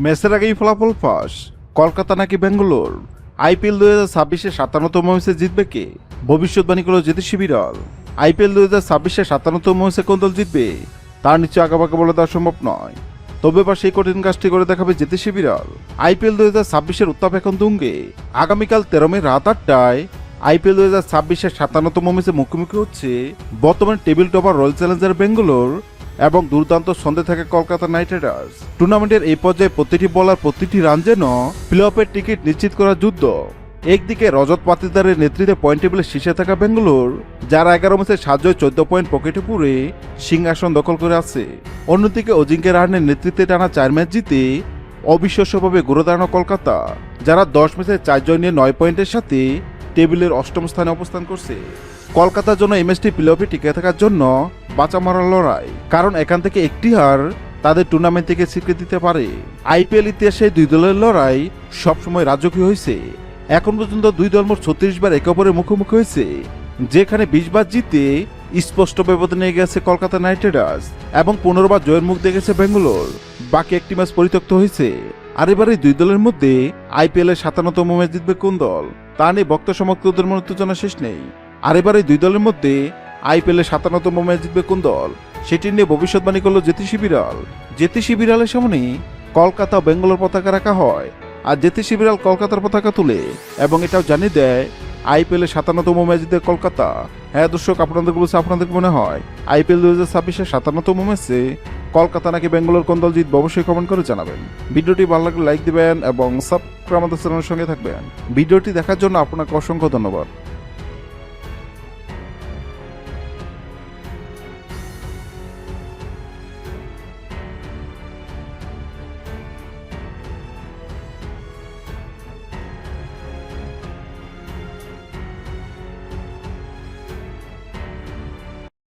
ম্যাচের আগেই ফলাফল ফাঁস, কলকাতা নাকি বেঙ্গালোর। আইপিএল 2026-এ 57তম ম্যাচে জিতবে কে? ভবিষ্যৎবাণী করল জ্যোতিষী বিড়াল। আইপিএল 2026-এ 57তম ম্যাচে কোন দল জিতবে তার নিচে আঁকাবাঁকা বলে দেওয়া সম্ভব নয়। তবে এবার সেই কঠিন কাজটি করে দেখাবে জ্যোতিষী বিড়াল। আইপিএল 2026-এর উত্তাপ এখন তুঙ্গে। আগামীকাল 13 মে রাত 8টায় আইপিএল 2026-এর 57তম ম্যাচে মুখোমুখি হচ্ছে বর্তমানে table topper royal Challenger Bangalore এবং দুর্দান্ত ছন্দে থাকে কলকাতা নাইট রাইডার্স। টুর্নামেন্টের এই পর্যায়ে প্রতিটি বলার প্রতিটি রান যেন প্লে অফের টিকিট নিশ্চিত করার যুদ্ধ। একদিকে রজত পাতিদারের নেতৃত্বে পয়েন্ট টেবিলের শীর্ষে থাকা বেঙ্গালোর, যারা 11 ম্যাচে 7 জয় 14 পয়েন্ট পকেটে পুরে সিংহাসন দখল করে আছে। অন্যদিকে অজিঙ্ক্য রাহানের নেতৃত্বে টানা 4 ম্যাচ জিতে অবিশ্বাস্যভাবে ঘুরে দাঁড়ানো কলকাতা, যারা 10 ম্যাচে 4 জয় নিয়ে 9 পয়েন্টের সাথে টেবিলের অষ্টম স্থানে অবস্থান করছে। কলকাতার জন্য এই ম্যাচটি প্লে অফে টিকে থাকার জন্য বাঁচা মারার লড়াই, কারণ এখান থেকে একটি হার তাদের টুর্নামেন্ট থেকে স্বীকৃতি দিতে পারে। আইপিএল ইতিহাসে দুই দলের লড়াই সবসময় রাজকীয় হয়েছে। এখন পর্যন্ত দুই দল মোট 36 বার একে অপরের মুখোমুখি হয়েছে, যেখানে 20 বার জিতে স্পষ্ট ব্যবধানে গেছে কলকাতা নাইট রাইডার্স এবং 15 বার জয়ের মুখ দেখেছে বেঙ্গালোর। বাকি একটি ম্যাচ পরিত্যক্ত হয়েছে। আর এবার এই দুই দলের মধ্যে আইপিএল এর 57তম ম্যাচ জিতবে কোন দল তা নিয়ে ভক্ত সমর্থকদের মনে উত্তেজনা শেষ নেই। আর এবার এই দুই দলের মধ্যে আইপিএল এর 57তম ম্যাচ জিতবে কোন দল সেটি নিয়ে ভবিষ্যৎবাণী করল জ্যোতিষী বিড়াল। জ্যোতিষী বিড়ালের সামনে কলকাতা ও বেঙ্গালোর পতাকা রাখা হয়, আর জ্যোতিষী বিড়াল কলকাতার পতাকা তুলে এবং এটাও জানিয়ে দেয় আইপিএল এর 57তম ম্যাচ জিতবে কলকাতা। হ্যাঁ দর্শক, আপনাদের বলছে আপনাদের মনে হয় আইপিএল 2026-এর 57তম ম্যাচে কলকাতা নাকি বেঙ্গালোর কোন দল জিতবে? অবশ্যই কমেন্ট করে জানাবেন। ভিডিওটি ভালো লাগলে লাইক দিবেন এবং সাবস্ক্রাইব আমাদের চ্যানেলের সঙ্গে থাকবেন। ভিডিওটি দেখার জন্য আপনাকে অসংখ্য ধন্যবাদ।